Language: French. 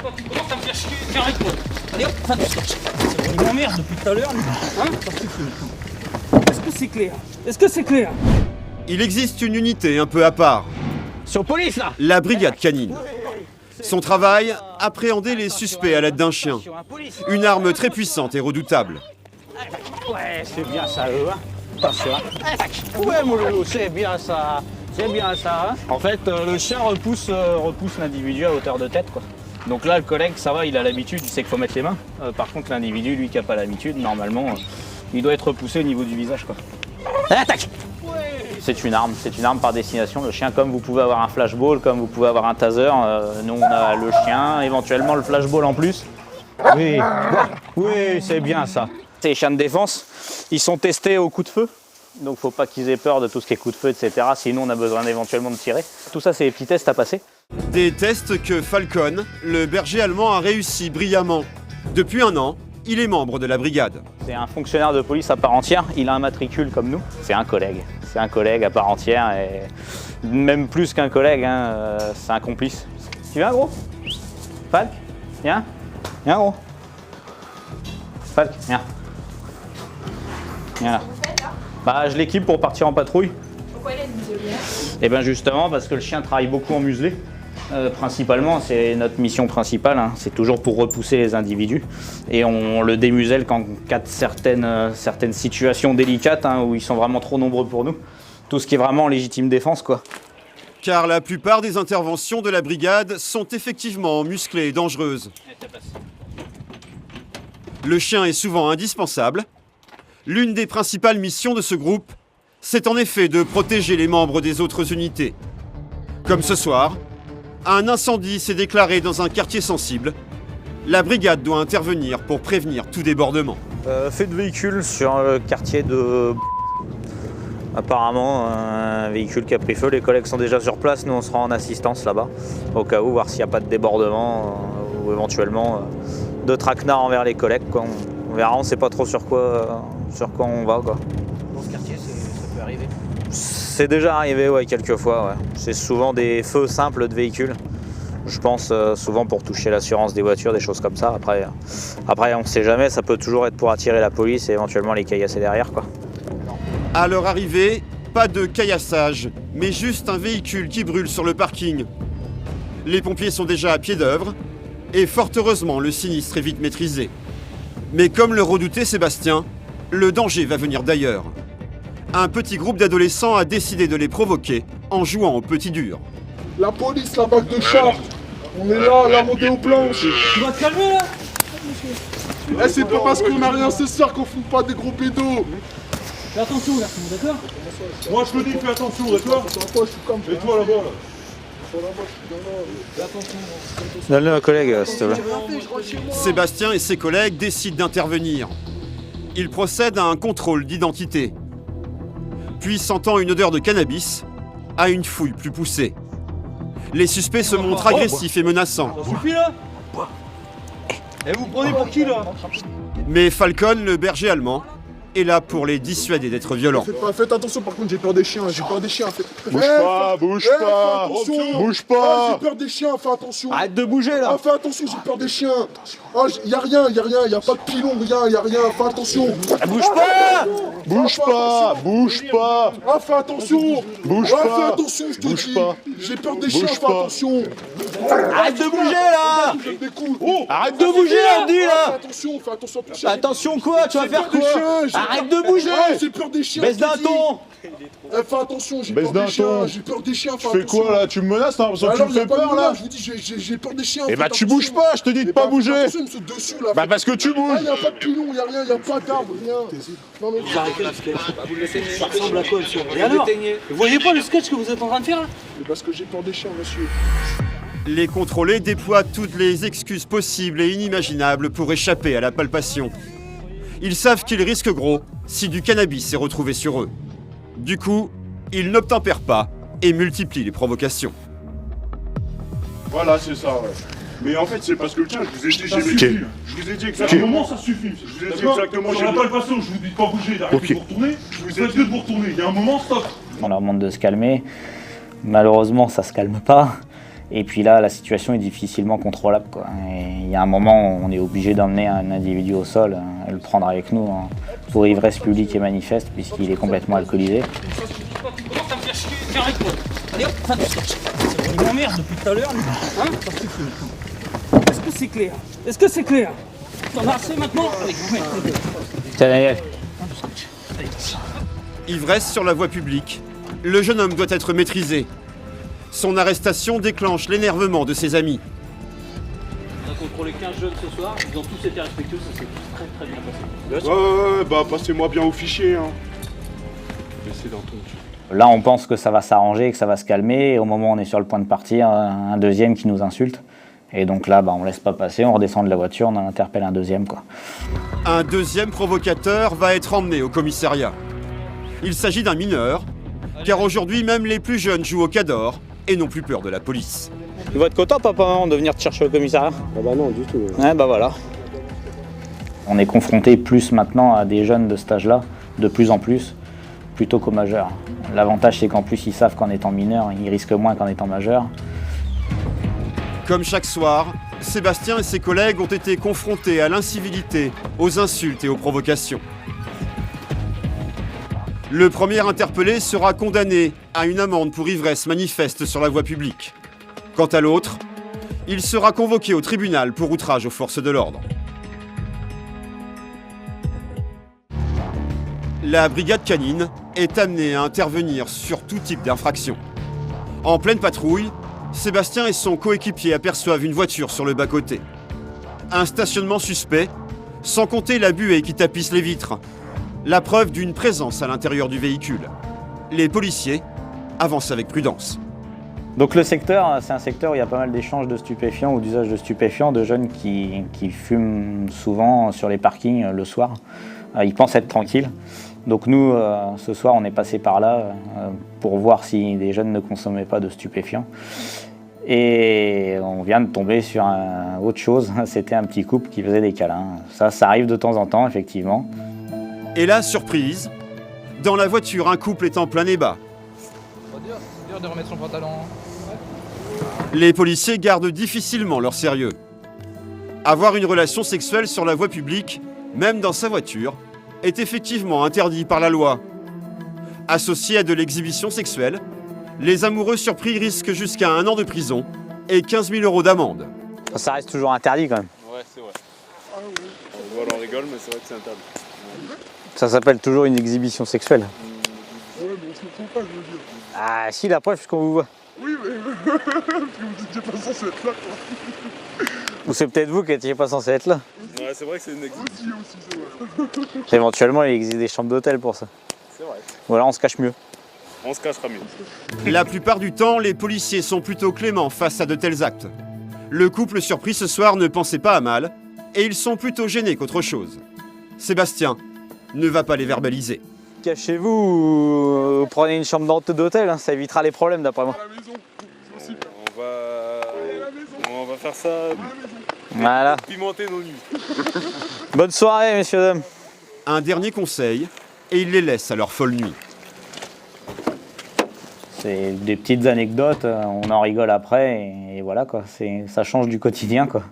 Toi, tu commences à me faire chier. Viens avec moi. Allez hop, fin du sketch. Il m'emmerde depuis tout à l'heure, lui. Hein? Est-ce que c'est clair? Est-ce que c'est clair? Il existe une unité un peu à part, Sur police, là. la brigade canine. Son travail, appréhender les suspects à l'aide d'un chien. Une arme très puissante et redoutable. Ouais, c'est bien ça, eux. Hein. Attention. Hein. Ouais, mon loulou, c'est bien ça. C'est bien ça. Hein. En fait, le chien repousse l'individu à hauteur de tête, quoi. Donc là, le collègue, ça va, il a l'habitude, il sait qu'il faut mettre les mains. Par contre, l'individu, lui, qui n'a pas l'habitude, normalement, il doit être repoussé au niveau du visage, quoi. Attaque! C'est une arme par destination. Le chien, comme vous pouvez avoir un flashball, comme vous pouvez avoir un taser, nous, on a le chien, éventuellement le flashball en plus. Oui, oui, c'est bien ça. Ces chiens de défense, ils sont testés au coup de feu. Donc, faut pas qu'ils aient peur de tout ce qui est coup de feu, etc. Sinon, on a besoin éventuellement de tirer. Tout ça, c'est des petits tests à passer. Des tests que Falcon, le berger allemand, a réussi brillamment. Depuis 1 an, il est membre de la brigade. C'est un fonctionnaire de police à part entière. Il a un matricule comme nous. C'est un collègue. C'est un collègue à part entière. Et même plus qu'un collègue, hein, c'est un complice. Tu viens, gros? Falk? Viens? Viens, gros? Falk, viens. Viens là. Bah, je l'équipe pour partir en patrouille. Pourquoi il a une muselière? Et bien justement parce que le chien travaille beaucoup en muselé. Principalement, c'est notre mission principale, hein. C'est toujours pour repousser les individus. Et on le démuselle qu'en cas de certaines situations délicates, hein, où ils sont vraiment trop nombreux pour nous. Tout ce qui est vraiment en légitime défense, quoi. Car la plupart des interventions de la brigade sont effectivement musclées et dangereuses. Le chien est souvent indispensable. L'une des principales missions de ce groupe, c'est en effet de protéger les membres des autres unités. Comme ce soir, un incendie s'est déclaré dans un quartier sensible. La brigade doit intervenir pour prévenir tout débordement. Fait de véhicule sur le quartier de... Apparemment, un véhicule qui a pris feu. Les collègues sont déjà sur place. Nous, on sera en assistance là-bas, au cas où, voir s'il n'y a pas de débordement ou éventuellement de traquenard envers les collègues, quoi. On verra, on ne sait pas trop sur quoi on va, quoi. Dans ce quartier, ça peut arriver? C'est déjà arrivé, ouais, quelques fois, ouais. C'est souvent des feux simples de véhicules. Je pense souvent pour toucher l'assurance des voitures, des choses comme ça. Après on ne sait jamais, ça peut toujours être pour attirer la police et éventuellement les caillasser derrière, quoi. À leur arrivée, pas de caillassage, mais juste un véhicule qui brûle sur le parking. Les pompiers sont déjà à pied d'œuvre et fort heureusement, le sinistre est vite maîtrisé. Mais comme le redoutait Sébastien, le danger va venir d'ailleurs. Un petit groupe d'adolescents a décidé de les provoquer en jouant au petit dur. La police, la bague de char, on est là, la montée aux planches. Tu vas te calmer, là? Eh, c'est pas parce qu'on a rien ce soir qu'on fout pas des gros pédos. Fais attention, garçon, d'accord? Moi je te dis, fais attention, d'accord? Et toi là-bas, là. Donne-le à un collègue, s'il te plaît. Sébastien et ses collègues décident d'intervenir. Ils procèdent à un contrôle d'identité. Puis, sentant une odeur de cannabis, à une fouille plus poussée. Les suspects se montrent agressifs et menaçants. Ça suffit, là? Et vous prenez pour qui, là? Mais Falcon, le berger allemand, est là pour les dissuader d'être violents. Faites attention, par contre, j'ai peur des chiens, j'ai peur des chiens. Bouge pas, bouge pas, bouge pas. J'ai peur des chiens, fais attention. Arrête de bouger, là! Ah, fais attention, j'ai peur des chiens. Ah, y a rien, y a pas de pilon, rien, y a rien, fais attention. Bouge pas! Bouge pas, bouge pas. Ah, fais attention. Bouge Ah, pas. fais attention, je te Bouge dis. pas. J'ai peur des chiens, Bouge fais pas. attention. Arrête de bouger, là! Je te découle. Arrête de bouger, on dit, Fais là! attention à ton chien. Attention, quoi? Tu vas faire quoi? Arrête de bouger! Ah, j'ai peur des chiens. Baisse je te d'un dis. ton! Eh, fais attention, j'ai Baisse peur d'un des chiens, ton. j'ai peur des chiens, fais Tu fais attention. quoi là? Tu me menaces? T'as l'impression que tu Alors, me y a fais pas de peur là? menace, je vous dis, j'ai peur des chiens. Eh bah faites tu attention. bouges pas, je te dis de Eh pas bah, bouger. Attention, ils me sautent dessus là. Bah parce que tu Ah, bouges. y a pas de pilon, y a rien, y a pas d'arbre, rien. Non mais Ça ressemble à quoi le sketch? Et alors? Vous voyez pas le sketch que vous êtes en train de faire là? c'est parce que j'ai peur des chiens, monsieur. Les contrôlés déploient toutes les excuses possibles et inimaginables pour échapper à la palpation. Ils savent qu'ils risquent gros si du cannabis est retrouvé sur eux. Du coup, ils n'obtempèrent pas et multiplient les provocations. Voilà, c'est ça, ouais. Mais en fait, c'est parce que le tien, je vous ai dit, j'ai vécu. Je vous ai dit exactement. Comment ça suffit? Je vous ai dit exactement. Sur la palpation, je vous dis de pas bouger, d'arrêter de vous retourner. Je vous ai dit de vous retourner. Il y a un moment, stop. On leur demande de se calmer. Malheureusement, ça se calme pas. Et puis là, la situation est difficilement contrôlable, quoi. Et il y a un moment où on est obligé d'emmener un individu au sol et le prendre avec nous pour ivresse publique et manifeste, puisqu'il est complètement alcoolisé. Tu commences à me faire chier, viens avec moi. Allez hop, fin du sketch. Il m'emmerde depuis tout à l'heure, lui. Hein? Est-ce que c'est clair? Est-ce que c'est clair? T'en as assez maintenant? Allez, Tiens, Daniel. Ivresse sur la voie publique. Le jeune homme doit être maîtrisé. Son arrestation déclenche l'énervement de ses amis. On a contrôlé 15 jeunes ce soir, ils ont tous été respectueux, ça s'est tous très bien passé. Ouais, bah passez-moi bien au fichier. Hein. Laissez dans ton... Là, on pense que ça va s'arranger, que ça va se calmer. Et au moment où on est sur le point de partir, un deuxième qui nous insulte. Et donc là, on ne laisse pas passer, on redescend de la voiture, on en interpelle un deuxième, quoi. Un deuxième provocateur va être emmené au commissariat. Il s'agit d'un mineur, car aujourd'hui, même les plus jeunes jouent au cador et n'ont plus peur de la police. Tu vas être content, papa, maman, de venir te chercher au commissariat? Ah bah non, du tout. Ouais, bah voilà. On est confronté plus maintenant à des jeunes de cet âge-là, de plus en plus, plutôt qu'aux majeurs. L'avantage, c'est qu'en plus, ils savent qu'en étant mineurs, ils risquent moins qu'en étant majeurs. Comme chaque soir, Sébastien et ses collègues ont été confrontés à l'incivilité, aux insultes et aux provocations. Le premier interpellé sera condamné à une amende pour ivresse manifeste sur la voie publique. Quant à l'autre, il sera convoqué au tribunal pour outrage aux forces de l'ordre. La brigade canine est amenée à intervenir sur tout type d'infraction. En pleine patrouille, Sébastien et son coéquipier aperçoivent une voiture sur le bas-côté. Un stationnement suspect, sans compter la buée qui tapisse les vitres. La preuve d'une présence à l'intérieur du véhicule. Les policiers avancent avec prudence. Donc le secteur, c'est un secteur où il y a pas mal d'échanges de stupéfiants ou d'usage de stupéfiants, de jeunes qui fument souvent sur les parkings le soir. Ils pensent être tranquilles. Donc nous, ce soir, on est passé par là pour voir si des jeunes ne consommaient pas de stupéfiants. Et on vient de tomber sur autre chose, c'était un petit couple qui faisait des câlins. Ça arrive de temps en temps, effectivement. Et là, surprise, dans la voiture, un couple est en plein débat. C'est dur de remettre son pantalon. Les policiers gardent difficilement leur sérieux. Avoir une relation sexuelle sur la voie publique, même dans sa voiture, est effectivement interdit par la loi. Associé à de l'exhibition sexuelle, les amoureux surpris risquent jusqu'à 1 an de prison et 15 000 € d'amende. Ça reste toujours interdit quand même. Ouais, c'est vrai. On rigole, mais c'est vrai que c'est interdit. Ça s'appelle toujours une exhibition sexuelle. Ouais, mais on se retrouve pas, je veux dire. Ah si, la preuve, puisqu'on vous voit. Oui, mais parce que vous étiez pas censé être là, quoi. Ou c'est peut-être vous qui n'étiez pas censé être là. Ouais, c'est vrai que c'est une exhibition. Aussi, c'est vrai. Éventuellement, il existe des chambres d'hôtel pour ça. C'est vrai. Ou alors on se cache mieux. On se cachera mieux. La plupart du temps, les policiers sont plutôt cléments face à de tels actes. Le couple surpris ce soir ne pensait pas à mal, et ils sont plutôt gênés qu'autre chose. Sébastien ne va pas les verbaliser. Cachez-vous ou prenez une chambre d'hôtel, hein, ça évitera les problèmes d'après moi. À la maison, aussi. On va faire ça, Voilà. pimenter nos nuits. Bonne soirée, messieurs, dames. Un dernier conseil, et il les laisse à leur folle nuit. C'est des petites anecdotes, on en rigole après et voilà quoi, ça change du quotidien quoi.